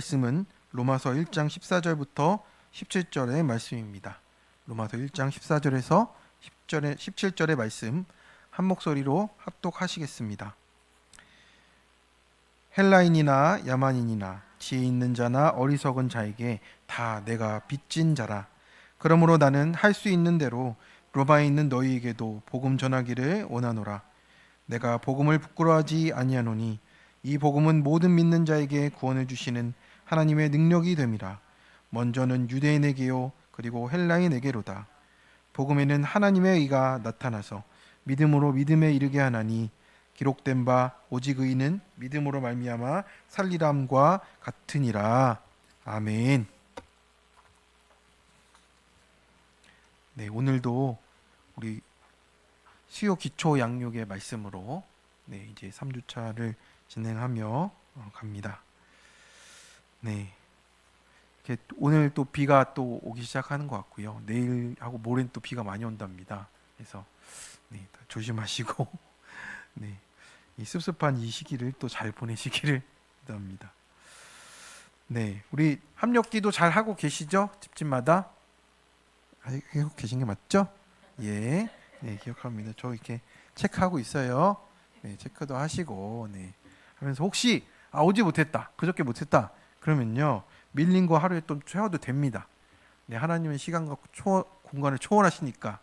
말씀은 로마서 1장 14절부터 17절의 말씀입니다. 로마서 1장 14절에서 17절의 말씀 한 목소리로 합독하시겠습니다. 헬라인이나 야만인이나 지혜 있는 자나 어리석은 자에게 다 내가 빚진 자라. 그러므로 나는 할 수 있는 대로 로마에 있는 너희에게도 복음 전하기를 원하노라. 내가 복음을 부끄러워하지 아니하노니 이 복음은 모든 믿는 자에게 구원을 주시는 하나님의 능력이 됨이라. 먼저는 유대인에게요 그리고 헬라인에게로다. 복음에는 하나님의 의가 나타나서 믿음으로 믿음에 이르게 하나니 기록된 바 오직 의인은 믿음으로 말미암아 살리람과 같으니라. 아멘. 네, 오늘도 우리 수요 기초 양육의 말씀으로 이제 3주차를 진행하며 갑니다. 네. 오늘 또 비가 또 오기 시작하는 것 같고요. 내일하고 모레는 또 비가 많이 온답니다. 그래서 조심하시고 이 습습한 이 시기를 또 잘 보내시기를 기도합니다. 우리 합력기도 잘 하고 계시죠? 집집마다 하고 계신 게 맞죠? 예, 기억합니다. 저 이렇게 체크하고 있어요. 체크도 하시고 하면서 혹시 오지 못했다, 그저께 못했다 그러면요 밀린 거 하루에 좀 채워도 됩니다. 하나님은 시간과 공간을 초월하시니까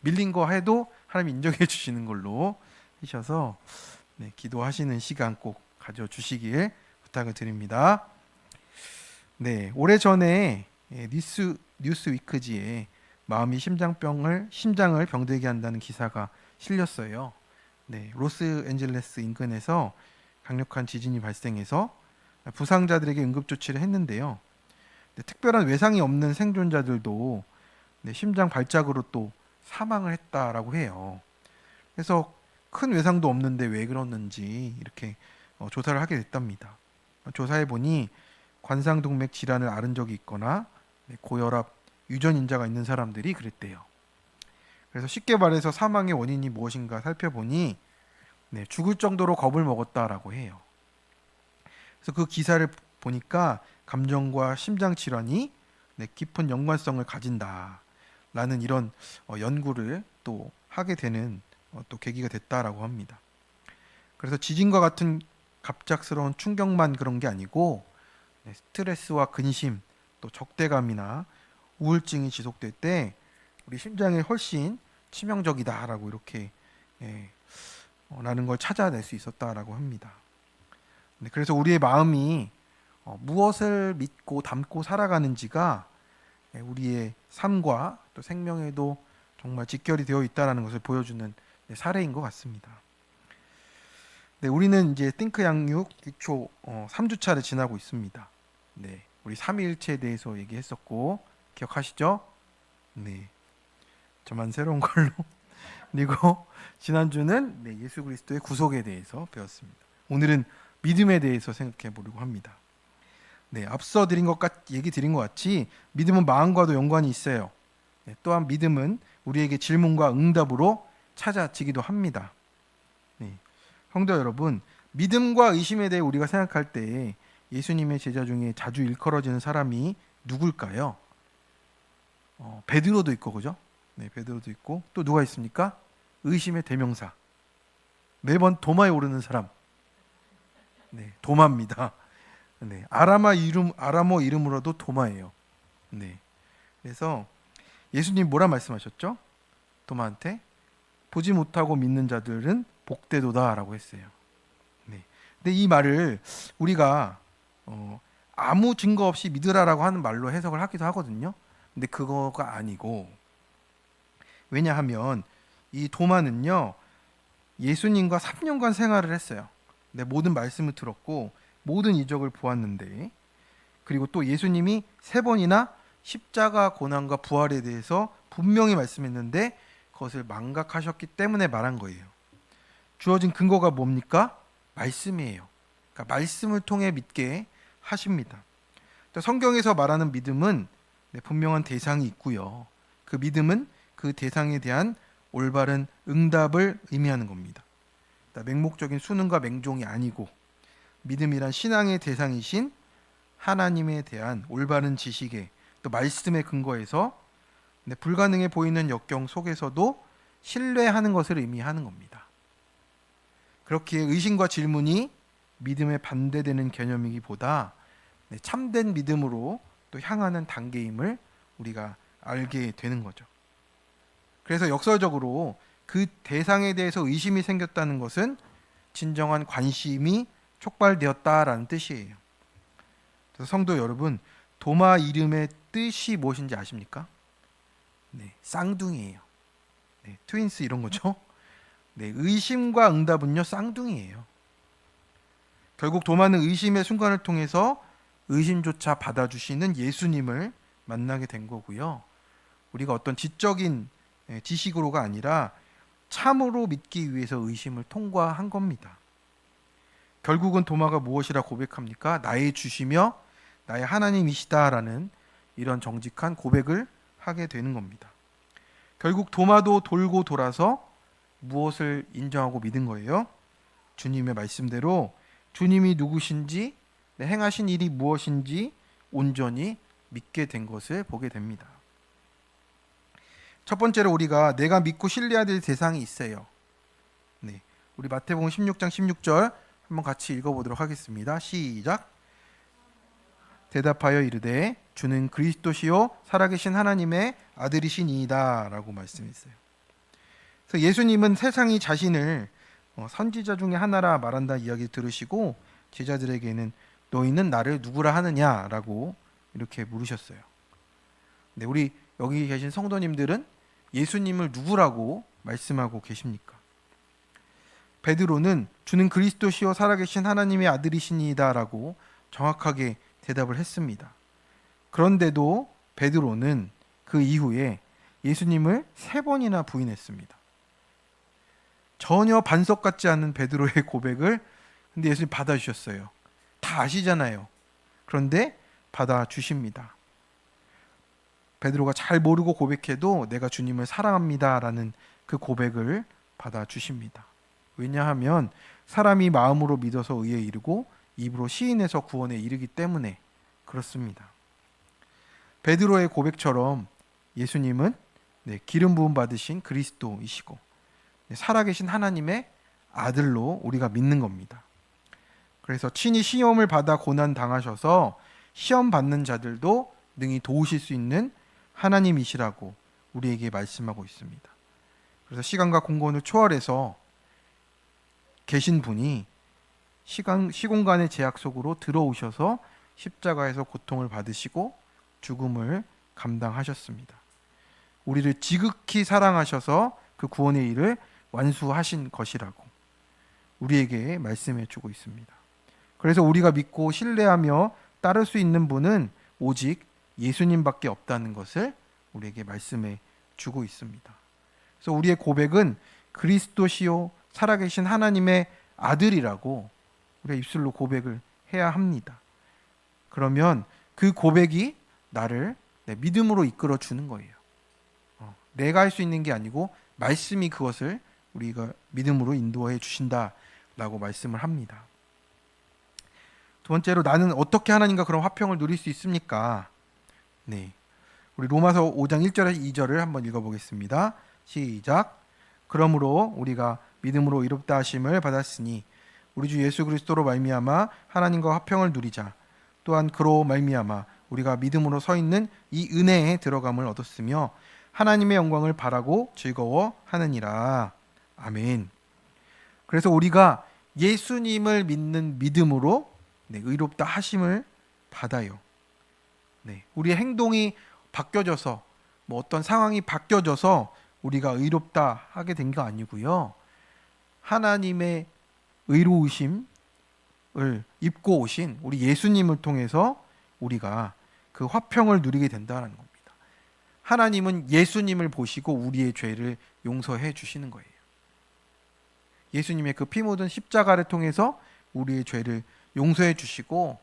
밀린 거 해도 하나님 인정해 주시는 걸로 하셔서 기도하시는 시간 꼭 가져주시길 부탁을 드립니다. 오래전에 뉴스 위크지에 마음이 심장을 병들게 한다는 기사가 실렸어요. 로스앤젤레스 인근에서 강력한 지진이 발생해서 부상자들에게 응급조치를 했는데요. 특별한 외상이 없는 생존자들도 심장 발작으로 또 사망을 했다라고 해요. 그래서 큰 외상도 없는데 왜 그러는지 이렇게 조사를 하게 됐답니다. 조사해 보니 관상동맥 질환을 앓은 적이 있거나 고혈압, 유전인자가 있는 사람들이 그랬대요. 그래서 쉽게 말해서 사망의 원인이 무엇인가 살펴보니 죽을 정도로 겁을 먹었다라고 해요. 그래서 그 기사를 보니까 감정과 심장 질환이 깊은 연관성을 가진다라는 이런 연구를 또 하게 되는 또 계기가 됐다라고 합니다. 그래서 지진과 같은 갑작스러운 충격만 그런 게 아니고 스트레스와 근심, 또 적대감이나 우울증이 지속될 때 우리 심장에 훨씬 치명적이다라고 이렇게 라는 걸 찾아낼 수 있었다라고 합니다. 그래서 우리의 마음이 무엇을 믿고 담고 살아가는지가 우리의 삶과 또 생명에도 정말 직결이 되어 있다라는 것을 보여주는 사례인 것 같습니다. 우리는 이제 띵크 양육 기초 3주차를 지나고 있습니다. 우리 삼위일체에 대해서 얘기했었고 기억하시죠? 저만 새로운 걸로 그리고 지난주는 예수 그리스도의 구속에 대해서 배웠습니다. 오늘은 믿음에 대해서 생각해 보려고 합니다. 앞서 얘기 드린 것 같이 믿음은 마음과도 연관이 있어요. 또한 믿음은 우리에게 질문과 응답으로 찾아지기도 합니다. 성도 여러분, 믿음과 의심에 대해 우리가 생각할 때 예수님의 제자 중에 자주 일컬어지는 사람이 누굴까요? 베드로도 있고, 그죠? 베드로도 있고, 또 누가 있습니까? 의심의 대명사. 매번 도마에 오르는 사람. 도마입니다. 아람어 이름으로도 도마예요. 그래서 예수님 뭐라 말씀하셨죠? 도마한테 보지 못하고 믿는 자들은 복되도다라고 했어요. 근데 이 말을 우리가 아무 증거 없이 믿으라라고 하는 말로 해석을 하기도 하거든요. 근데 그거가 아니고, 왜냐하면 이 도마는요 예수님과 3년간 생활을 했어요. 모든 말씀을 들었고 모든 이적을 보았는데, 그리고 또 예수님이 3번이나 십자가 고난과 부활에 대해서 분명히 말씀했는데 그것을 망각하셨기 때문에 말한 거예요. 주어진 근거가 뭡니까? 말씀이에요. 그러니까 말씀을 통해 믿게 하십니다. 성경에서 말하는 믿음은 분명한 대상이 있고요. 그 믿음은 그 대상에 대한 올바른 응답을 의미하는 겁니다. 맹목적인 수능과 맹종이 아니고 믿음이란 신앙의 대상이신 하나님에 대한 올바른 지식에 또 말씀에 근거해서 불가능해 보이는 역경 속에서도 신뢰하는 것을 의미하는 겁니다. 그렇기에 의심과 질문이 믿음에 반대되는 개념이기보다 참된 믿음으로 또 향하는 단계임을 우리가 알게 되는 거죠. 그래서 역설적으로 그 대상에 대해서 의심이 생겼다는 것은 진정한 관심이 촉발되었다라는 뜻이에요. 그래서 성도 여러분, 도마 이름의 뜻이 무엇인지 아십니까? 네, 쌍둥이에요. 네, 트윈스 이런 거죠. 네, 의심과 응답은요 쌍둥이에요. 결국 도마는 의심의 순간을 통해서 의심조차 받아주시는 예수님을 만나게 된 거고요. 우리가 어떤 지적인 지식으로가 아니라 참으로 믿기 위해서 의심을 통과한 겁니다. 결국은 도마가 무엇이라 고백합니까? 나의 주시며 나의 하나님이시다라는 이런 정직한 고백을 하게 되는 겁니다. 결국 도마도 돌고 돌아서 무엇을 인정하고 믿은 거예요? 주님의 말씀대로 주님이 누구신지 행하신 일이 무엇인지 온전히 믿게 된 것을 보게 됩니다. 첫 번째로 우리가 내가 믿고 신뢰해야 될 대상이 있어요. 네, 우리 마태복음 16장 16절 한번 같이 읽어보도록 하겠습니다. 시작. 대답하여 이르되 주는 그리스도시요 살아계신 하나님의 아들이시니이다 라고 말씀했어요. 그래서 예수님은 세상이 자신을 선지자 중에 하나라 말한다 이야기 들으시고 제자들에게는 너희는 나를 누구라 하느냐라고 이렇게 물으셨어요. 네, 우리 여기 계신 성도님들은 예수님을 누구라고 말씀하고 계십니까? 베드로는 주는 그리스도시요 살아계신 하나님의 아들이시니이다라고 정확하게 대답을 했습니다. 그런데도 베드로는 그 이후에 예수님을 3번이나 부인했습니다. 전혀 반석 같지 않은 베드로의 고백을 근데 예수님 받아주셨어요. 다 아시잖아요. 그런데 받아주십니다. 베드로가 잘 모르고 고백해도 내가 주님을 사랑합니다라는 그 고백을 받아주십니다. 왜냐하면 사람이 마음으로 믿어서 의에 이르고 입으로 시인해서 구원에 이르기 때문에 그렇습니다. 베드로의 고백처럼 예수님은 기름 부음 받으신 그리스도이시고 살아계신 하나님의 아들로 우리가 믿는 겁니다. 그래서 친히 시험을 받아 고난 당하셔서 시험 받는 자들도 능히 도우실 수 있는 하나님이시라고 우리에게 말씀하고 있습니다. 그래서 시간과 공간을 초월해서 계신 분이 시공간의 제약 속으로 들어오셔서 십자가에서 고통을 받으시고 죽음을 감당하셨습니다. 우리를 지극히 사랑하셔서 그 구원의 일을 완수하신 것이라고 우리에게 말씀해 주고 있습니다. 그래서 우리가 믿고 신뢰하며 따를 수 있는 분은 오직 예수님밖에 없다는 것을 우리에게 말씀해 주고 있습니다. 그래서 우리의 고백은 그리스도시요 살아계신 하나님의 아들이라고 우리가 입술로 고백을 해야 합니다. 그러면 그 고백이 나를 믿음으로 이끌어 주는 거예요. 내가 할 수 있는 게 아니고 말씀이 그것을 우리가 믿음으로 인도해 주신다라고 말씀을 합니다. 두 번째로 나는 어떻게 하나님과 그런 화평을 누릴 수 있습니까? 네, 우리 로마서 5장 1절에서 2절을 한번 읽어보겠습니다. 시작. 그러므로 우리가 믿음으로 의롭다 하심을 받았으니 우리 주 예수 그리스도로 말미암아 하나님과 화평을 누리자. 또한 그로 말미암아 우리가 믿음으로 서 있는 이 은혜에 들어감을 얻었으며 하나님의 영광을 바라고 즐거워하느니라. 아멘. 그래서 우리가 예수님을 믿는 믿음으로 의롭다 하심을 받아요. 우리의 행동이 바뀌어져서 어떤 상황이 바뀌어져서 우리가 의롭다 하게 된 게 아니고요. 하나님의 의로우심을 입고 오신 우리 예수님을 통해서 우리가 그 화평을 누리게 된다는 겁니다. 하나님은 예수님을 보시고 우리의 죄를 용서해 주시는 거예요. 예수님의 그 피 묻은 십자가를 통해서 우리의 죄를 용서해 주시고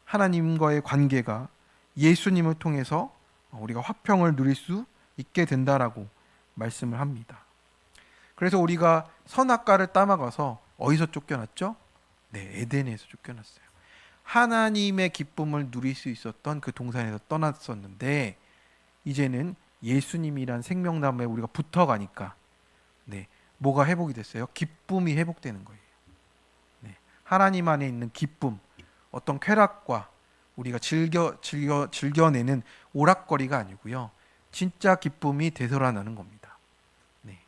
하나님과의 관계가 예수님을 통해서 우리가 화평을 누릴 수 있게 된다라고 말씀을 합니다. 그래서 우리가 선악과를 따먹어서 어디서 쫓겨났죠? 네, 에덴에서 쫓겨났어요. 하나님의 기쁨을 누릴 수 있었던 그 동산에서 떠났었는데 이제는 예수님이란 생명나무에 우리가 붙어가니까 네, 뭐가 회복이 됐어요? 기쁨이 회복되는 거예요. 네, 하나님 안에 있는 기쁨, 어떤 쾌락과 우리가 즐겨내는 오락거리가 아니고요. 진짜 기쁨이 되살아나는 겁니다. 네,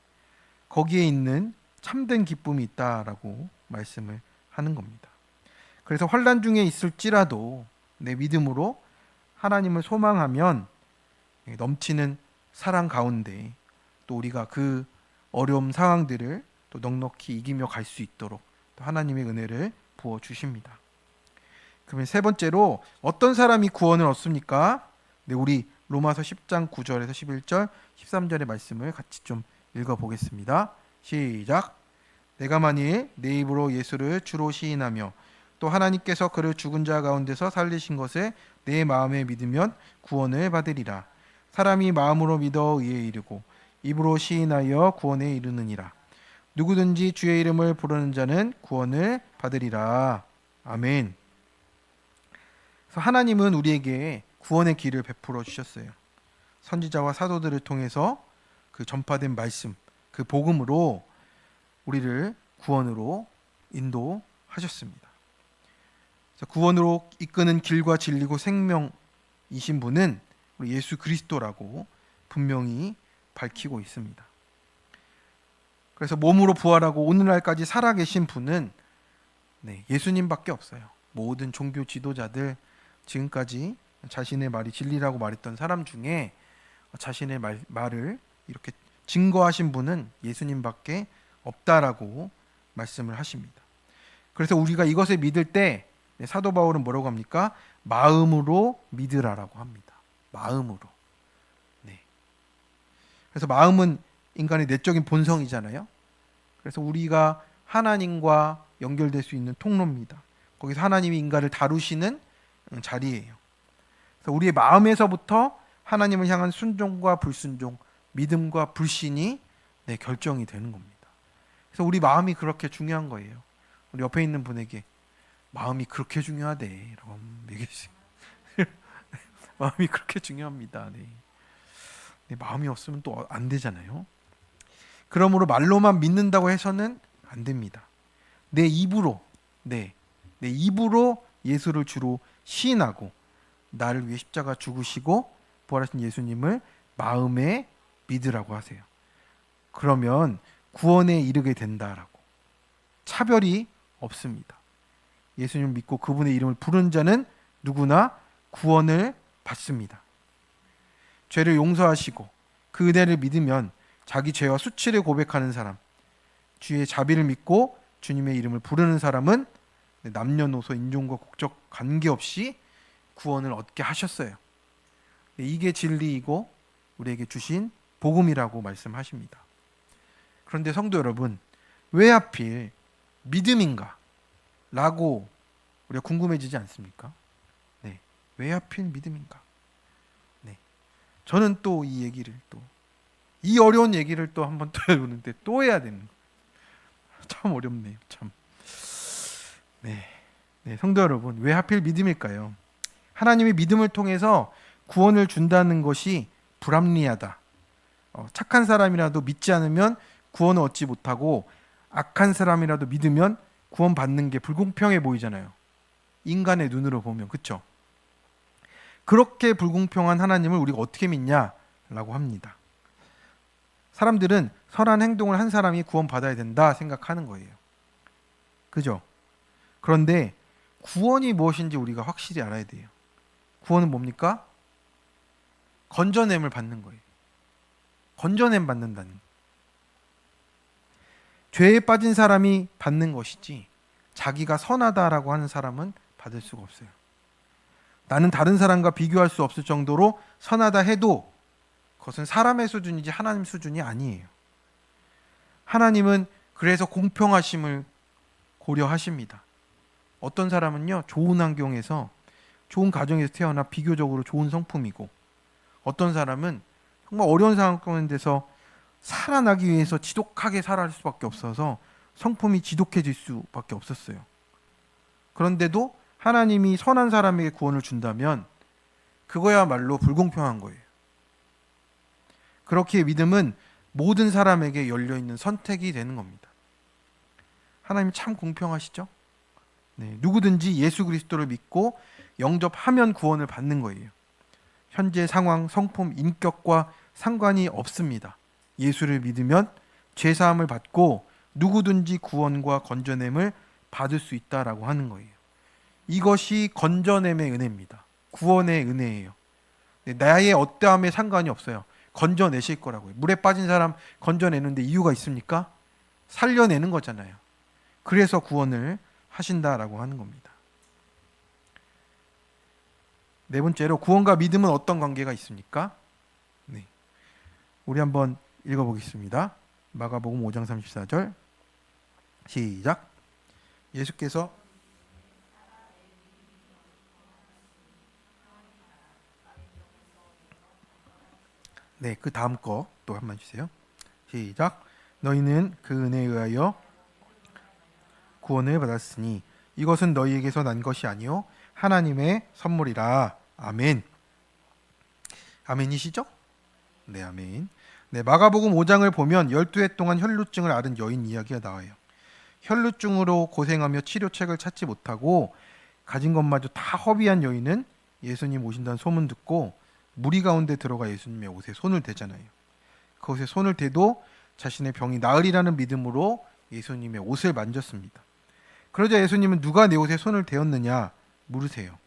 거기에 있는 참된 기쁨이 있다라고 말씀을 하는 겁니다. 그래서 환난 중에 있을지라도 내 믿음으로 하나님을 소망하면 넘치는 사랑 가운데 또 우리가 그 어려움 상황들을 또 넉넉히 이기며 갈 수 있도록 또 하나님의 은혜를 부어 주십니다. 그러면 세 번째로 어떤 사람이 구원을 얻습니까? 네, 우리 로마서 10장 9절에서 11절, 13절의 말씀을 같이 좀 읽어 보겠습니다. 시작. 내가 만일 내 입으로 예수를 주로 시인하며 또 하나님께서 그를 죽은 자 가운데서 살리신 것을 내 마음에 믿으면 구원을 받으리라. 사람이 마음으로 믿어 의에 이르고 입으로 시인하여 구원에 이르느니라. 누구든지 주의 이름을 부르는 자는 구원을 받으리라. 아멘. 그래서 하나님은 우리에게 구원의 길을 베풀어 주셨어요. 선지자와 사도들을 통해서 그 전파된 말씀, 그 복음으로 우리를 구원으로 인도하셨습니다. 그래서 구원으로 이끄는 길과 진리고 생명이신 분은 우리 예수 그리스도라고 분명히 밝히고 있습니다. 그래서 몸으로 부활하고 오늘날까지 살아계신 분은 예수님밖에 없어요. 모든 종교 지도자들 지금까지 자신의 말이 진리라고 말했던 사람 중에 자신의 말을 이렇게 증거하신 분은 예수님밖에 없다라고 말씀을 하십니다. 그래서 우리가 이것을 믿을 때 사도 바울은 뭐라고 합니까? 마음으로 믿으라라고 합니다. 마음으로. 네. 그래서 마음은 인간의 내적인 본성이잖아요. 그래서 우리가 하나님과 연결될 수 있는 통로입니다. 거기서 하나님이 인간을 다루시는 자리예요. 그래서 우리의 마음에서부터 하나님을 향한 순종과 불순종, 믿음과 불신이 결정이 되는 겁니다. 그래서 우리 마음이 그렇게 중요한 거예요. 우리 옆에 있는 분에게 마음이 그렇게 중요하대라고 한번 얘기해주세요. 마음이 그렇게 중요합니다. 마음이 없으면 또 안 되잖아요. 그러므로 말로만 믿는다고 해서는 안 됩니다. 내 입으로 예수를 주로 시인하고 나를 위해 십자가 죽으시고 부활하신 예수님을 마음에 믿으라고 하세요. 그러면 구원에 이르게 된다라고. 차별이 없습니다. 예수님을 믿고 그분의 이름을 부르는 자는 누구나 구원을 받습니다. 죄를 용서하시고 그 은혜를 믿으면 자기 죄와 수치를 고백하는 사람, 주의 자비를 믿고 주님의 이름을 부르는 사람은 남녀노소 인종과 국적 관계없이 구원을 얻게 하셨어요. 이게 진리이고 우리에게 주신 복음이라고 말씀하십니다. 그런데 성도 여러분, 왜 하필 믿음인가? 라고 우리가 궁금해지지 않습니까? 왜 하필 믿음인가? 저는 또 이 어려운 얘기를 또 한번 또 해보는데 또 해야 되는 거. 참 어렵네요. 참. 성도 여러분, 왜 하필 믿음일까요? 하나님이 믿음을 통해서 구원을 준다는 것이 불합리하다. 착한 사람이라도 믿지 않으면 구원을 얻지 못하고 악한 사람이라도 믿으면 구원받는 게 불공평해 보이잖아요. 인간의 눈으로 보면. 그렇죠? 그렇게 불공평한 하나님을 우리가 어떻게 믿냐라고 합니다. 사람들은 선한 행동을 한 사람이 구원받아야 된다 생각하는 거예요. 그죠? 그런데 구원이 무엇인지 우리가 확실히 알아야 돼요. 구원은 뭡니까? 건져냄을 받는 거예요. 건져냄 받는다는 거예요. 죄에 빠진 사람이 받는 것이지 자기가 선하다라고 하는 사람은 받을 수가 없어요. 나는 다른 사람과 비교할 수 없을 정도로 선하다 해도 그것은 사람의 수준이지 하나님 수준이 아니에요. 하나님은 그래서 공평하심을 고려하십니다. 어떤 사람은요, 좋은 환경에서 좋은 가정에서 태어나 비교적으로 좋은 성품이고 어떤 사람은 정말 어려운 상황 가운데서 살아나기 위해서 지독하게 살아갈 수밖에 없어서 성품이 지독해질 수밖에 없었어요. 그런데도 하나님이 선한 사람에게 구원을 준다면 그거야말로 불공평한 거예요. 그렇기에 믿음은 모든 사람에게 열려있는 선택이 되는 겁니다. 하나님 참 공평하시죠? 네, 누구든지 예수 그리스도를 믿고 영접하면 구원을 받는 거예요. 현재 상황, 성품, 인격과 상관이 없습니다. 예수를 믿으면 죄사함을 받고 누구든지 구원과 건져냄을 받을 수 있다라고 하는 거예요. 이것이 건져냄의 은혜입니다. 구원의 은혜예요. 네, 나의 어떠함에 상관이 없어요. 건져내실 거라고요. 물에 빠진 사람 건져내는데 이유가 있습니까? 살려내는 거잖아요. 그래서 구원을 하신다라고 하는 겁니다. 네 번째로 구원과 믿음은 어떤 관계가 있습니까? 네. 우리 한번 읽어보겠습니다. 마가복음 5장 34절 시작. 예수께서 네, 그 다음 거 또 한 번 주세요. 시작. 너희는 그 은혜에 의하여 구원을 받았으니 이것은 너희에게서 난 것이 아니요 하나님의 선물이라. 아멘. 아멘이시죠? 네, 아멘. 네, 마가복음 5장을 보면 12해 동안 혈루증을 앓은 여인 이야기가 나와요. 혈루증으로 고생하며 치료책을 찾지 못하고 가진 것마저 다 허비한 여인은 예수님 오신다는 소문 듣고 무리 가운데 들어가 예수님의 옷에 손을 대잖아요. 그 옷에 손을 대도 자신의 병이 나으리라는 믿음으로 예수님의 옷을 만졌습니다. 그러자 예수님은 누가 내 옷에 손을 대었느냐 물으세요.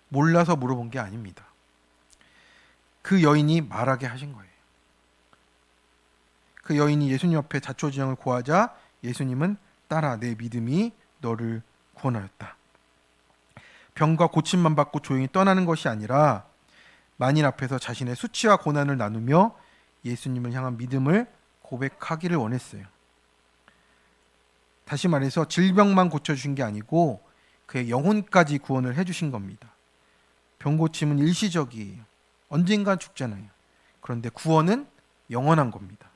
몰라서 물어본 게 아닙니다. 그 여인이 말하게 하신 거예요. 그 여인이 예수님 앞에 자초지종을 고하자 예수님은 딸아 내 믿음이 너를 구원하였다. 병과 고침만 받고 조용히 떠나는 것이 아니라 만인 앞에서 자신의 수치와 고난을 나누며 예수님을 향한 믿음을 고백하기를 원했어요. 다시 말해서 질병만 고쳐주신 게 아니고 그의 영혼까지 구원을 해주신 겁니다. 병 고침은 일시적이에요. 언젠간 죽잖아요. 그런데 구원은 영원한 겁니다.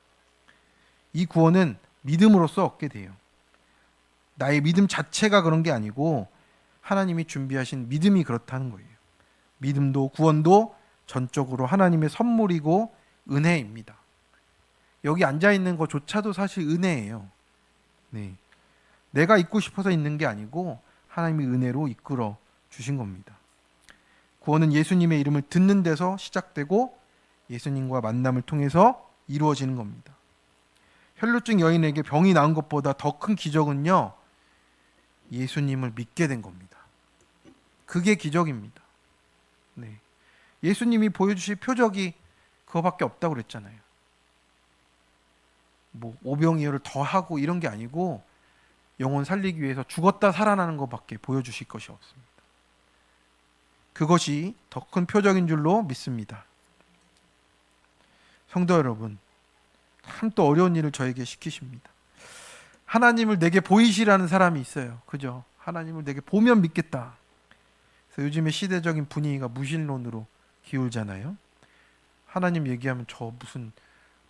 이 구원은 믿음으로써 얻게 돼요. 나의 믿음 자체가 그런 게 아니고 하나님이 준비하신 믿음이 그렇다는 거예요. 믿음도 구원도 전적으로 하나님의 선물이고 은혜입니다. 여기 앉아 있는 것조차도 사실 은혜예요. 네. 내가 있고 싶어서 있는 게 아니고 하나님의 은혜로 이끌어 주신 겁니다. 구원은 예수님의 이름을 듣는 데서 시작되고 예수님과 만남을 통해서 이루어지는 겁니다. 혈루증 여인에게 병이 나은 것보다 더 큰 기적은요, 예수님을 믿게 된 겁니다. 그게 기적입니다. 네. 예수님이 보여주실 표적이 그거밖에 없다고 그랬잖아요. 뭐 오병이어를 더 하고 이런 게 아니고 영혼 살리기 위해서 죽었다 살아나는 것밖에 보여주실 것이 없습니다. 그것이 더 큰 표적인 줄로 믿습니다. 성도 여러분, 참 또 어려운 일을 저에게 시키십니다. 하나님을 내게 보이시라는 사람이 있어요. 그죠? 하나님을 내게 보면 믿겠다. 그래서 요즘에 시대적인 분위기가 무신론으로 기울잖아요. 하나님 얘기하면 저 무슨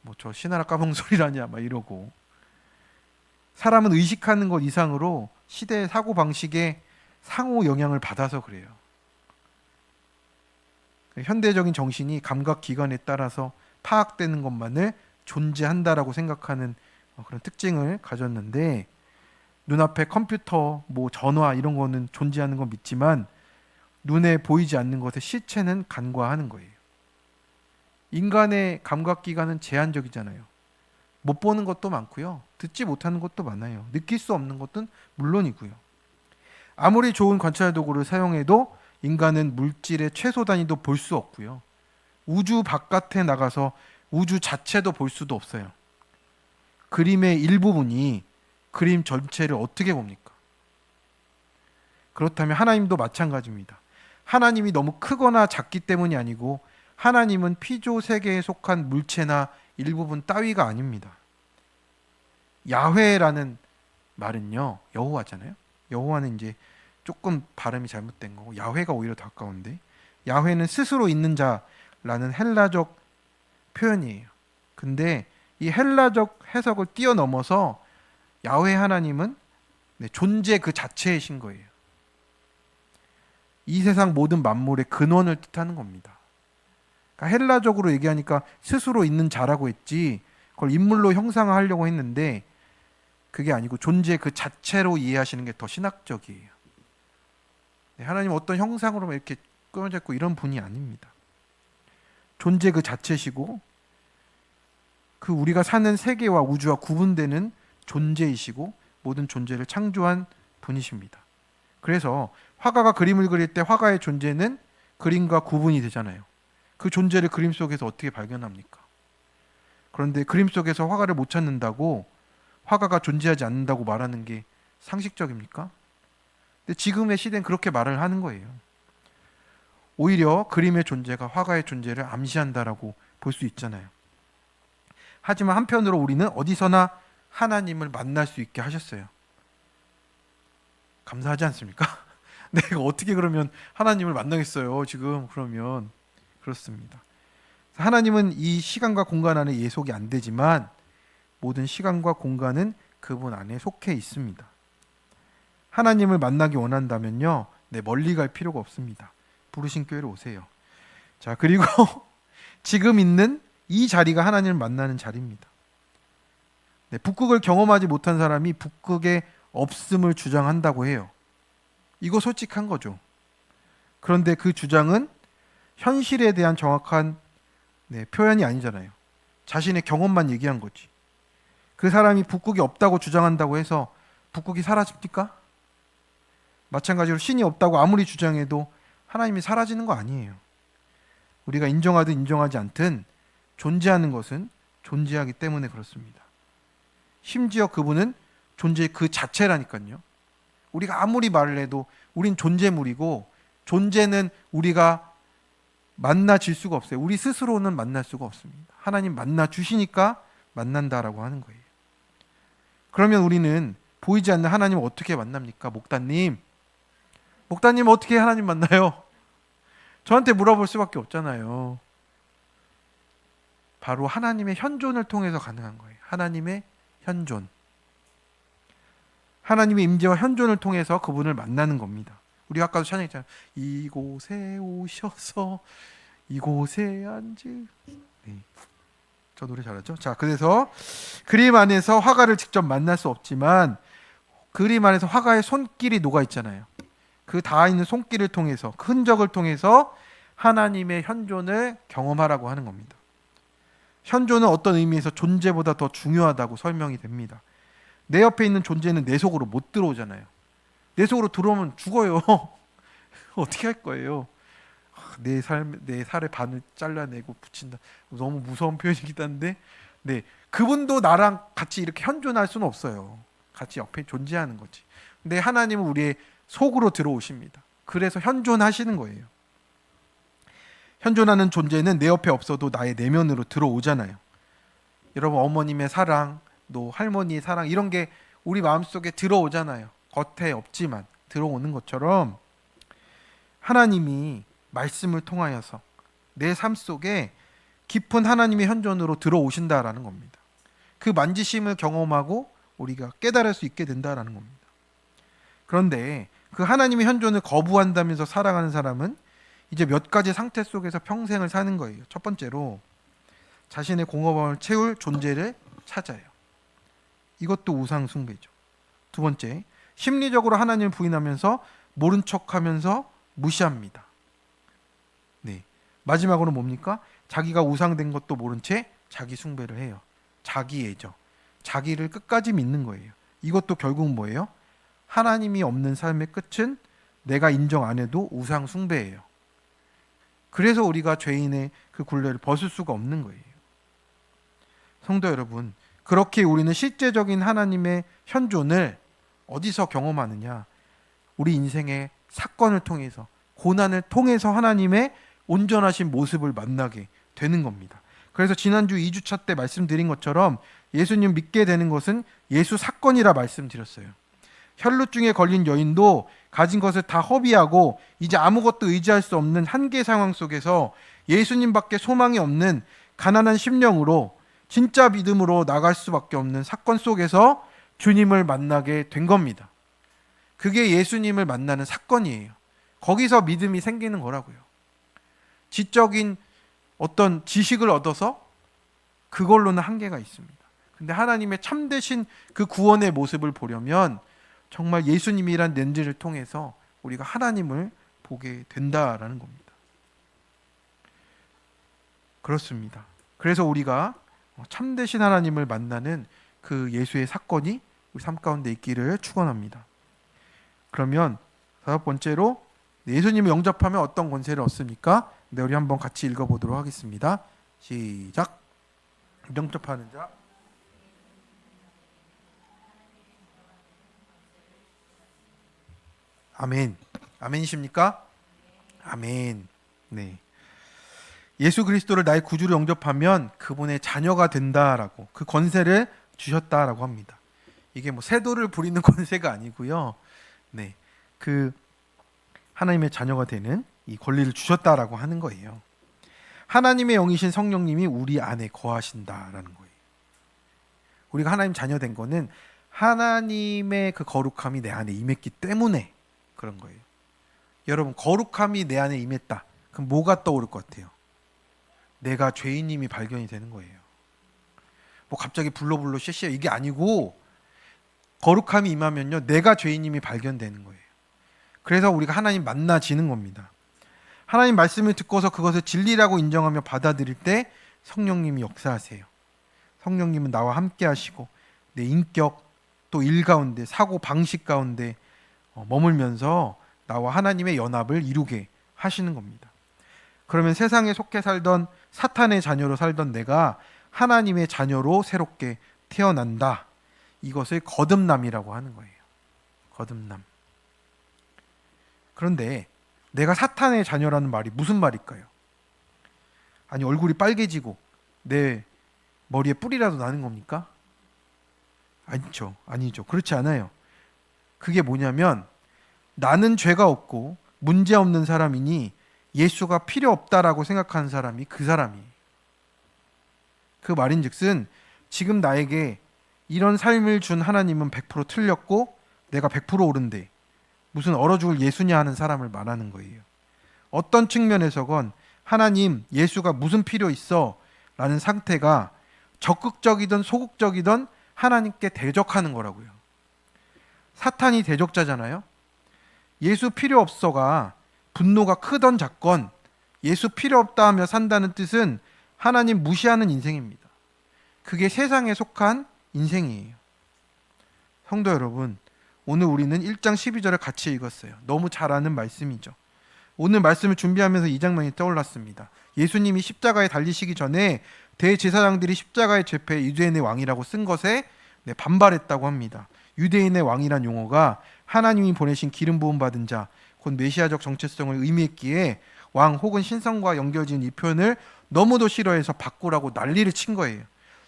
뭐 저 신하라 까먹은 소리라냐 막 이러고, 사람은 의식하는 것 이상으로 시대의 사고 방식에 상호 영향을 받아서 그래요. 현대적인 정신이 감각 기관에 따라서 파악되는 것만을 존재한다라고 생각하는 그런 특징을 가졌는데, 눈앞에 컴퓨터, 뭐 전화 이런 거는 존재하는 건 믿지만 눈에 보이지 않는 것의 실체는 간과하는 거예요. 인간의 감각 기관은 제한적이잖아요. 못 보는 것도 많고요. 듣지 못하는 것도 많아요. 느낄 수 없는 것은 물론이고요. 아무리 좋은 관찰 도구를 사용해도 인간은 물질의 최소 단위도 볼 수 없고요. 우주 바깥에 나가서 우주 자체도 볼 수도 없어요. 그림의 일부분이 그림 전체를 어떻게 봅니까? 그렇다면 하나님도 마찬가지입니다. 하나님이 너무 크거나 작기 때문이 아니고 하나님은 피조 세계에 속한 물체나 일부분 따위가 아닙니다. 야훼라는 말은요, 여호와잖아요. 여호와는 이제 조금 발음이 잘못된 거고 야훼가 오히려 더 가까운데, 야훼는 스스로 있는 자라는 헬라적 표현이에요. 근데 이 헬라적 해석을 뛰어넘어서 야훼 하나님은 존재 그 자체이신 거예요. 이 세상 모든 만물의 근원을 뜻하는 겁니다. 그러니까 헬라적으로 얘기하니까 스스로 있는 자라고 했지 그걸 인물로 형상화하려고 했는데 그게 아니고 존재 그 자체로 이해하시는 게 더 신학적이에요. 네, 하나님 어떤 형상으로만 이렇게 끊어졌고 이런 분이 아닙니다. 존재 그 자체시고 그 우리가 사는 세계와 우주와 구분되는 존재이시고 모든 존재를 창조한 분이십니다. 그래서 화가가 그림을 그릴 때 화가의 존재는 그림과 구분이 되잖아요. 그 존재를 그림 속에서 어떻게 발견합니까? 그런데 그림 속에서 화가를 못 찾는다고 화가가 존재하지 않는다고 말하는 게 상식적입니까? 근데 지금의 시대는 그렇게 말을 하는 거예요. 오히려 그림의 존재가 화가의 존재를 암시한다라고 볼 수 있잖아요. 하지만 한편으로 우리는 어디서나 하나님을 만날 수 있게 하셨어요. 감사하지 않습니까? 내가 어떻게 그러면 하나님을 만나겠어요? 지금 그러면 그렇습니다. 하나님은 이 시간과 공간 안에 예속이 안 되지만 모든 시간과 공간은 그분 안에 속해 있습니다. 하나님을 만나기 원한다면요, 멀리 갈 필요가 없습니다. 부르신 교회로 오세요. 자, 그리고 지금 있는 이 자리가 하나님을 만나는 자리입니다. 북극을 경험하지 못한 사람이 북극의 없음을 주장한다고 해요. 이거 솔직한 거죠. 그런데 그 주장은 현실에 대한 정확한 표현이 아니잖아요. 자신의 경험만 얘기한 거지. 그 사람이 북극이 없다고 주장한다고 해서 북극이 사라집니까? 마찬가지로 신이 없다고 아무리 주장해도 하나님이 사라지는 거 아니에요. 우리가 인정하든 인정하지 않든 존재하는 것은 존재하기 때문에 그렇습니다. 심지어 그분은 존재의 그 자체라니까요. 우리가 아무리 말을 해도 우린 존재물이고 존재는 우리가 만나질 수가 없어요. 우리 스스로는 만날 수가 없습니다. 하나님 만나 주시니까 만난다라고 하는 거예요. 그러면 우리는 보이지 않는 하나님을 어떻게 만납니까? 목다님 어떻게 하나님 만나요? 저한테 물어볼 수밖에 없잖아요. 바로 하나님의 현존을 통해서 가능한 거예요. 하나님의 현존. 하나님의 임재와 현존을 통해서 그분을 만나는 겁니다. 우리가 아까도 찬양했잖아요. 이곳에 오셔서 이곳에 앉으. 네. 저 노래 잘하죠? 자, 그래서 그림 안에서 화가를 직접 만날 수 없지만 그림 안에서 화가의 손길이 녹아 있잖아요. 그 닿아 있는 손길을 통해서, 그 흔적을 통해서 하나님의 현존을 경험하라고 하는 겁니다. 현존은 어떤 의미에서 존재보다 더 중요하다고 설명이 됩니다. 내 옆에 있는 존재는 내 속으로 못 들어오잖아요. 내 속으로 들어오면 죽어요. 어떻게 할 거예요? 내 살의 반을 잘라내고 붙인다. 너무 무서운 표현이기도 한데, 그분도 나랑 같이 이렇게 현존할 수는 없어요. 같이 옆에 존재하는 거지. 근데 하나님은 우리의 속으로 들어오십니다. 그래서 현존하시는 거예요. 현존하는 존재는 내 옆에 없어도 나의 내면으로 들어오잖아요. 여러분, 어머님의 사랑, 또 할머니의 사랑, 이런 게 우리 마음속에 들어오잖아요. 겉에 없지만 들어오는 것처럼 하나님이 말씀을 통하여서 내 삶 속에 깊은 하나님의 현존으로 들어오신다라는 겁니다. 그 만지심을 경험하고 우리가 깨달을 수 있게 된다라는 겁니다. 그런데 그 하나님의 현존을 거부한다면서 살아가는 사람은 이제 몇 가지 상태 속에서 평생을 사는 거예요. 첫 번째로 자신의 공허함을 채울 존재를 찾아요. 이것도 우상 숭배죠. 두 번째, 심리적으로 하나님을 부인하면서 모른 척하면서 무시합니다. 마지막으로 뭡니까? 자기가 우상된 것도 모른 채 자기 숭배를 해요. 자기애죠. 자기를 끝까지 믿는 거예요. 이것도 결국 뭐예요? 하나님이 없는 삶의 끝은 내가 인정 안 해도 우상 숭배예요. 그래서 우리가 죄인의 그 굴레를 벗을 수가 없는 거예요. 성도 여러분, 그렇게 우리는 실제적인 하나님의 현존을 어디서 경험하느냐? 우리 인생의 사건을 통해서, 고난을 통해서 하나님의 온전하신 모습을 만나게 되는 겁니다. 그래서 지난주 2주차 때 말씀드린 것처럼 예수님 믿게 되는 것은 예수 사건이라 말씀드렸어요. 혈루증에 걸린 여인도 가진 것을 다 허비하고 이제 아무것도 의지할 수 없는 한계 상황 속에서 예수님밖에 소망이 없는 가난한 심령으로 진짜 믿음으로 나갈 수밖에 없는 사건 속에서 주님을 만나게 된 겁니다. 그게 예수님을 만나는 사건이에요. 거기서 믿음이 생기는 거라고요. 지적인 어떤 지식을 얻어서 그걸로는 한계가 있습니다. 근데 하나님의 참되신 그 구원의 모습을 보려면 정말 예수님이란 렌즈를 통해서 우리가 하나님을 보게 된다라는 겁니다. 그렇습니다. 그래서 우리가 참되신 하나님을 만나는 그 예수의 사건이 우리 삶 가운데 있기를 축원합니다. 그러면 다섯 번째로 예수님을 영접하면 어떤 권세를 얻습니까? 네, 우리 한번 같이 읽어보도록 하겠습니다. 시작. 영접하는 자. 아멘. 아멘이십니까? 아멘. 네. 예수 그리스도를 나의 구주로 영접하면 그분의 자녀가 된다라고 그 권세를 주셨다라고 합니다. 이게 뭐 세도를 부리는 권세가 아니고요. 네. 그 하나님의 자녀가 되는 이 권리를 주셨다라고 하는 거예요. 하나님의 영이신 성령님이 우리 안에 거하신다라는 거예요. 우리가 하나님 자녀 된 거는 하나님의 그 거룩함이 내 안에 임했기 때문에 그런 거예요. 여러분, 거룩함이 내 안에 임했다. 그럼 뭐가 떠오를 것 같아요? 내가 죄인임이 발견이 되는 거예요. 뭐 갑자기 불러불러 쉐쉐 이게 아니고 거룩함이 임하면요, 내가 죄인임이 발견되는 거예요. 그래서 우리가 하나님 만나지는 겁니다. 하나님 말씀을 듣고서 그것을 진리라고 인정하며 받아들일 때 성령님이 역사하세요. 성령님은 나와 함께 하시고 내 인격 또 일 가운데 사고 방식 가운데 머물면서 나와 하나님의 연합을 이루게 하시는 겁니다. 그러면 세상에 속해 살던 사탄의 자녀로 살던 내가 하나님의 자녀로 새롭게 태어난다. 이것을 거듭남이라고 하는 거예요. 거듭남. 그런데 내가 사탄의 자녀라는 말이 무슨 말일까요? 아니, 얼굴이 빨개지고 내 머리에 뿔이라도 나는 겁니까? 아니죠. 그렇지 않아요. 그게 뭐냐면 나는 죄가 없고 문제 없는 사람이니 예수가 필요 없다라고 생각하는 사람이 그 사람이에요. 그 말인즉슨 지금 나에게 이런 삶을 준 하나님은 100% 틀렸고 내가 100% 옳은데 무슨 얼어 죽을 예수냐 하는 사람을 말하는 거예요. 어떤 측면에서건 하나님, 예수가 무슨 필요 있어? 라는 상태가 적극적이든 소극적이든 하나님께 대적하는 거라고요. 사탄이 대적자잖아요. 예수 필요 없어가 분노가 크던 작건, 예수 필요 없다 하며 산다는 뜻은 하나님 무시하는 인생입니다. 그게 세상에 속한 인생이에요. 성도 여러분, 오늘 우리는 1장 12절을 같이 읽었어요. 너무 잘 아는 말씀이죠. 오늘 말씀을 준비하면서 이 장면이 떠올랐습니다. 예수님이 십자가에 달리시기 전에 대제사장들이 십자가의 죄패 유대인의 왕이라고 쓴 것에 반발했다고 합니다. 유대인의 왕이란 용어가 하나님이 보내신 기름 부음 받은 자, 곧 메시아적 정체성을 의미했기에 왕 혹은 신성과 연결지은 이 표현을 너무도 싫어해서 바꾸라고 난리를 친 거예요.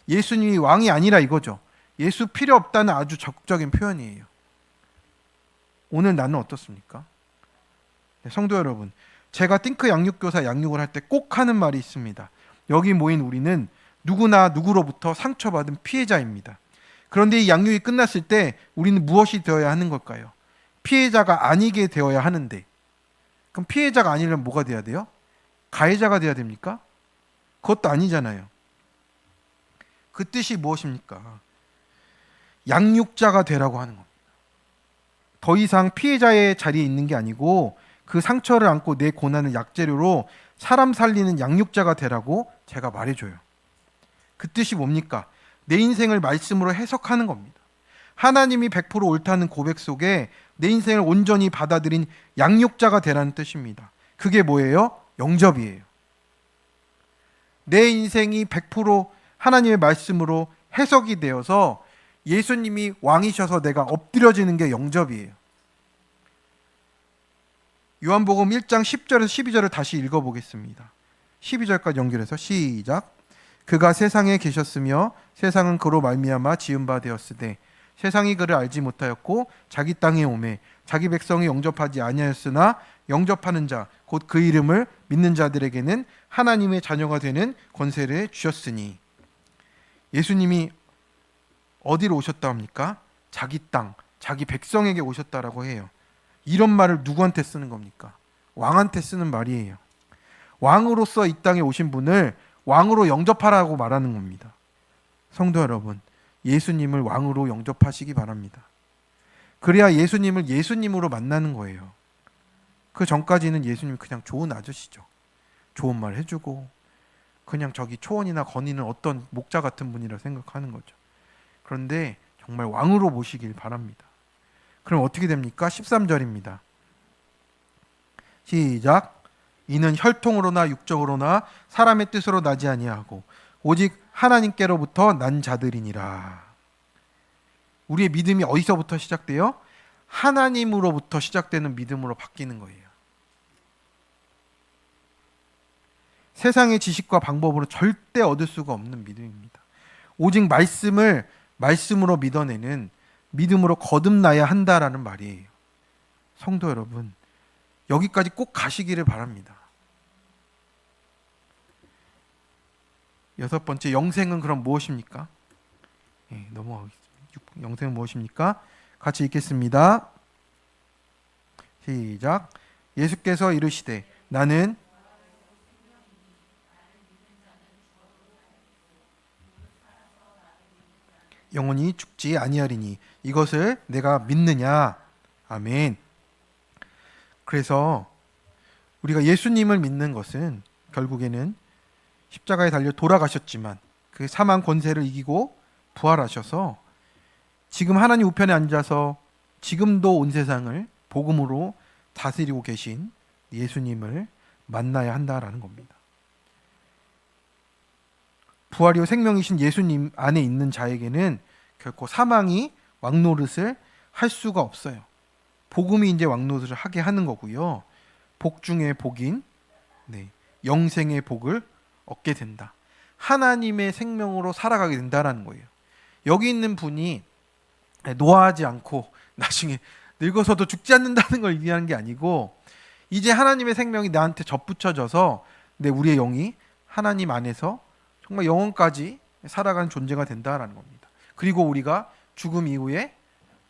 예수님이 왕이 아니라 이거죠. 예수 필요 없다는 아주 적극적인 표현이에요. 오늘 나는 어떻습니까? 성도 여러분, 제가 띵크 양육교사 양육을 할 때 꼭 하는 말이 있습니다. 여기 모인 우리는 누구나 누구로부터 상처받은 피해자입니다. 그런데 이 양육이 끝났을 때 우리는 무엇이 되어야 하는 걸까요? 피해자가 아니게 되어야 하는데, 그럼 피해자가 아니려면 뭐가 돼야 돼요? 가해자가 돼야 됩니까? 그것도 아니잖아요. 그 뜻이 무엇입니까? 양육자가 되라고 하는 겁니다. 더 이상 피해자의 자리에 있는 게 아니고 그 상처를 안고 내 고난을 약재료로 사람 살리는 양육자가 되라고 제가 말해줘요. 그 뜻이 뭡니까? 내 인생을 말씀으로 해석하는 겁니다. 하나님이 100% 옳다는 고백 속에 내 인생을 온전히 받아들인 양육자가 되라는 뜻입니다. 그게 뭐예요? 영접이에요. 내 인생이 100% 하나님의 말씀으로 해석이 되어서 예수님이 왕이셔서 내가 엎드려지는 게 영접이에요. 요한복음 1장 10절에서 12절을 다시 읽어보겠습니다. 12절까지 연결해서 시작. 그가 세상에 계셨으며 세상은 그로 말미암아 지은 바 되었으되 세상이 그를 알지 못하였고 자기 땅에 오매 자기 백성이 영접하지 아니하였으나 영접하는 자 곧 그 이름을 믿는 자들에게는 하나님의 자녀가 되는 권세를 주셨으니. 예수님이 어디로 오셨다 합니까? 자기 땅, 자기 백성에게 오셨다라고 해요. 이런 말을 누구한테 쓰는 겁니까? 왕한테 쓰는 말이에요. 왕으로서 이 땅에 오신 분을 왕으로 영접하라고 말하는 겁니다. 성도 여러분, 예수님을 왕으로 영접하시기 바랍니다. 그래야 예수님을 예수님으로 만나는 거예요. 그 전까지는 예수님 그냥 좋은 아저씨죠. 좋은 말 해주고 그냥 저기 초원이나 건의는 어떤 목자 같은 분이라 생각하는 거죠. 그런데 정말 왕으로 모시길 바랍니다. 그럼 어떻게 됩니까? 13절입니다. 시작. 이는 혈통으로나 육적으로나 사람의 뜻으로 나지 아니하고 오직 하나님께로부터 난 자들이니라. 우리의 믿음이 어디서부터 시작돼요? 하나님으로부터 시작되는 믿음으로 바뀌는 거예요. 세상의 지식과 방법으로 절대 얻을 수가 없는 믿음입니다. 오직 말씀을 말씀으로 믿어내는 믿음으로 거듭나야 한다라는 말이에요. 성도 여러분, 여기까지 꼭 가시기를 바랍니다. 6번째, 영생은 그럼 무엇입니까? 넘어가겠습니다. 영생은 무엇입니까? 같이 읽겠습니다. 시작. 예수께서 이르시되 나는 영원히 죽지 아니하리니 이것을 내가 믿느냐? 아멘. 그래서 우리가 예수님을 믿는 것은 결국에는 십자가에 달려 돌아가셨지만 그 사망 권세를 이기고 부활하셔서 지금 하나님 우편에 앉아서 지금도 온 세상을 복음으로 다스리고 계신 예수님을 만나야 한다라는 겁니다. 부활이요 생명이신 예수님 안에 있는 자에게는 결코 사망이 왕노릇을 할 수가 없어요. 복음이 이제 왕노릇을 하게 하는 거고요. 복 중의 복인 영생의 복을 얻게 된다. 하나님의 생명으로 살아가게 된다라는 거예요. 여기 있는 분이 노화하지 않고 나중에 늙어서도 죽지 않는다는 걸 얘기하는 게 아니고 이제 하나님의 생명이 나한테 접붙여져서 우리의 영이 하나님 안에서 정말 영원까지 살아가는 존재가 된다라는 겁니다. 그리고 우리가 죽음 이후에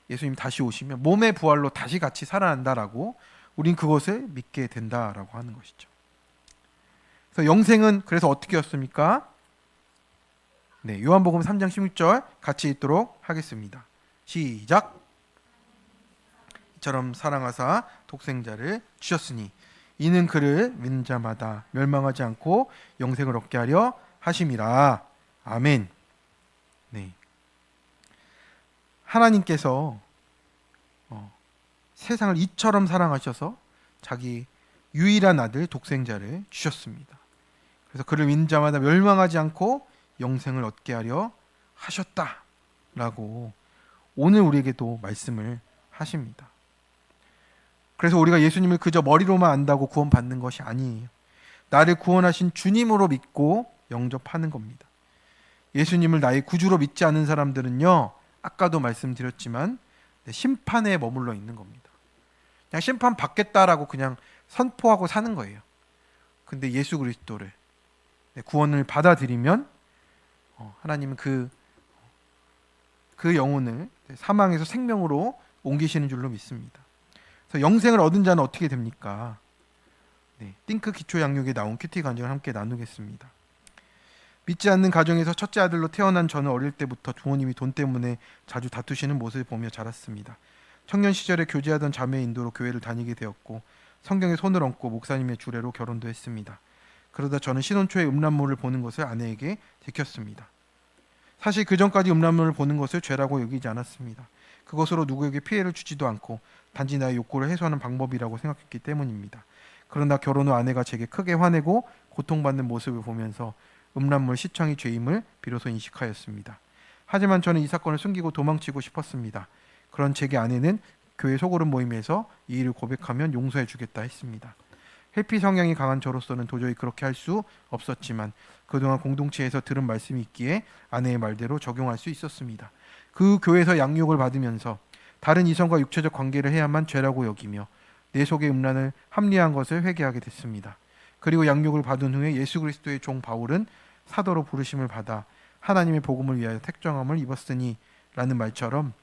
예수님 다시 오시면 몸의 부활로 다시 같이 살아난다라고 우린 그것을 믿게 된다라고 하는 것이죠. 그래서 영생은 그래서 어떻게 였습니까? 요한복음 3장 16절 같이 읽도록 하겠습니다. 시작. 이처럼 사랑하사 독생자를 주셨으니 이는 그를 믿는 자마다 멸망하지 않고 영생을 얻게 하려 하심이라. 아멘. 하나님께서 세상을 이처럼 사랑하셔서 자기 유일한 아들 독생자를 주셨습니다. 그래서 그를 믿는 자마다 멸망하지 않고 영생을 얻게 하려 하셨다라고 오늘 우리에게도 말씀을 하십니다. 그래서 우리가 예수님을 그저 머리로만 안다고 구원받는 것이 아니에요. 나를 구원하신 주님으로 믿고 영접하는 겁니다. 예수님을 나의 구주로 믿지 않은 사람들은요, 아까도 말씀드렸지만 심판에 머물러 있는 겁니다. 그냥 심판 받겠다라고 그냥 선포하고 사는 거예요. 근데 예수 그리스도를 구원을 받아들이면 하나님은 그 영혼을 사망에서 생명으로 옮기시는 줄로 믿습니다. 그래서 영생을 얻은 자는 어떻게 됩니까? 띵크 기초 양육에 나온 큐티 간증을 함께 나누겠습니다. 믿지 않는 가정에서 첫째 아들로 태어난 저는 어릴 때부터 부모님이 돈 때문에 자주 다투시는 모습을 보며 자랐습니다. 청년 시절에 교제하던 자매의 인도로 교회를 다니게 되었고 성경에 손을 얹고 목사님의 주례로 결혼도 했습니다. 그러다 저는 신혼 초에 음란물을 보는 것을 아내에게 들켰습니다. 사실 그 전까지 음란물을 보는 것을 죄라고 여기지 않았습니다. 그것으로 누구에게 피해를 주지도 않고 단지 나의 욕구를 해소하는 방법이라고 생각했기 때문입니다. 그러나 결혼 후 아내가 제게 크게 화내고 고통받는 모습을 보면서 음란물 시청이 죄임을 비로소 인식하였습니다. 하지만 저는 이 사건을 숨기고 도망치고 싶었습니다. 그런 제게 아내는 교회 소그룹 모임에서 이 일을 고백하면 용서해 주겠다 했습니다. 회피 성향이 강한 저로서는 도저히 그렇게 할 수 없었지만 그동안 공동체에서 들은 말씀이 있기에 아내의 말대로 적용할 수 있었습니다. 그 교회에서 양육을 받으면서 다른 이성과 육체적 관계를 해야만 죄라고 여기며 내 속의 음란을 합리화한 것을 회개하게 됐습니다. 그리고 양육을 받은 후에 예수 그리스도의 종 바울은 사도로 부르심을 받아 하나님의 복음을 위하여 택정함을 입었으니 라는 말처럼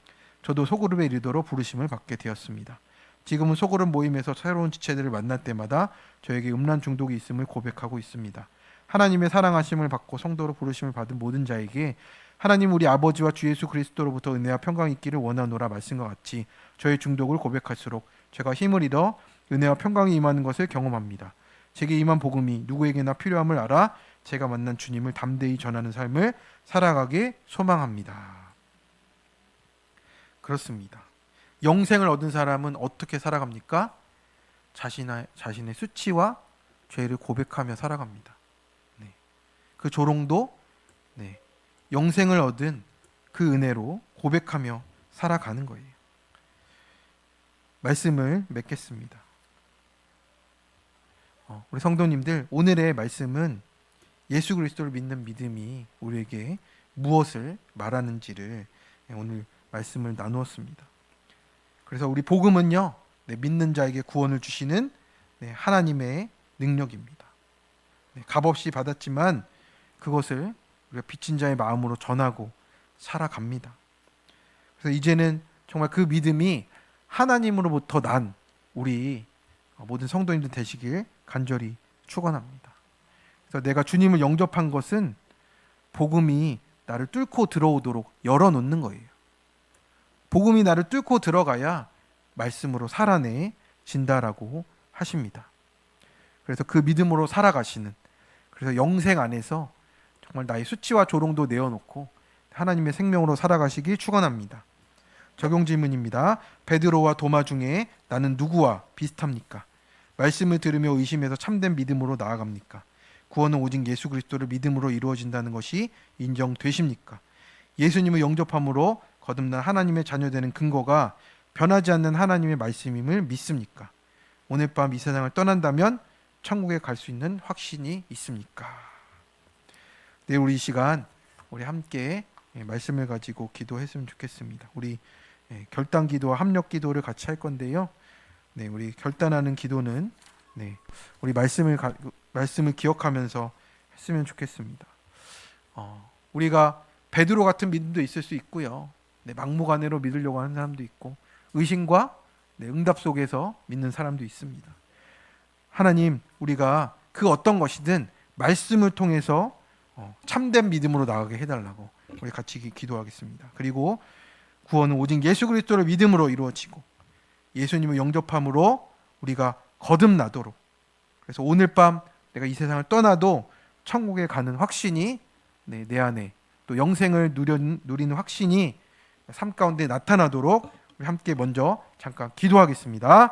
저도 소그룹의 리더로 부르심을 받게 되었습니다. 지금은 소그룹 모임에서 새로운 지체들을 만날 때마다 저에게 음란 중독이 있음을 고백하고 있습니다. 하나님의 사랑하심을 받고 성도로 부르심을 받은 모든 자에게 하나님 우리 아버지와 주 예수 그리스도로부터 은혜와 평강이 있기를 원하노라 말씀과 같이 저의 중독을 고백할수록 제가 힘을 잃어 은혜와 평강이 임하는 것을 경험합니다. 제게 임한 복음이 누구에게나 필요함을 알아 제가 만난 주님을 담대히 전하는 삶을 살아가게 소망합니다. 그렇습니다. 영생을 얻은 사람은 어떻게 살아갑니까? 자신의 수치와 죄를 고백하며 살아갑니다. 네. 그 조롱도 영생을 얻은 그 은혜로 고백하며 살아가는 거예요. 말씀을 맺겠습니다. 우리 성도님들, 오늘의 말씀은 예수 그리스도를 믿는 믿음이 우리에게 무엇을 말하는지를 오늘 말씀을 나누었습니다. 그래서 우리 복음은요, 믿는 자에게 구원을 주시는 하나님의 능력입니다. 값없이 받았지만 그것을 우리가 빚진 자의 마음으로 전하고 살아갑니다. 그래서 이제는 정말 그 믿음이 하나님으로부터 난 우리 모든 성도님들 되시길 간절히 축원합니다. 그래서 내가 주님을 영접한 것은 복음이 나를 뚫고 들어오도록 열어놓는 거예요. 복음이 나를 뚫고 들어가야 말씀으로 살아내진다라고 하십니다. 그래서 그 믿음으로 살아가시는, 그래서 영생 안에서 정말 나의 수치와 조롱도 내어놓고 하나님의 생명으로 살아가시길 축원합니다. 적용 질문입니다. 베드로와 도마 중에 나는 누구와 비슷합니까? 말씀을 들으며 의심해서 참된 믿음으로 나아갑니까? 구원은 오직 예수 그리스도를 믿음으로 이루어진다는 것이 인정되십니까? 예수님을 영접함으로 거듭난 하나님의 자녀되는 근거가 변하지 않는 하나님의 말씀임을 믿습니까? 오늘 밤 이 세상을 떠난다면 천국에 갈 수 있는 확신이 있습니까? 네, 우리 이 시간 우리 함께 말씀을 가지고 기도했으면 좋겠습니다. 우리 결단 기도와 합력 기도를 같이 할 건데요. 우리 결단하는 기도는 우리 말씀을 기억하면서 했으면 좋겠습니다. 우리가 베드로 같은 믿음도 있을 수 있고요. 막무가내로 믿으려고 하는 사람도 있고, 의심과 응답 속에서 믿는 사람도 있습니다. 하나님, 우리가 그 어떤 것이든 말씀을 통해서 참된 믿음으로 나가게 해달라고 우리 같이 기도하겠습니다. 그리고 구원은 오직 예수 그리스도를 믿음으로 이루어지고 예수님을 영접함으로 우리가 거듭나도록, 그래서 오늘 밤 내가 이 세상을 떠나도 천국에 가는 확신이 내 안에, 또 영생을 누리는 확신이 삶 가운데 나타나도록 우리 함께 먼저 잠깐 기도하겠습니다.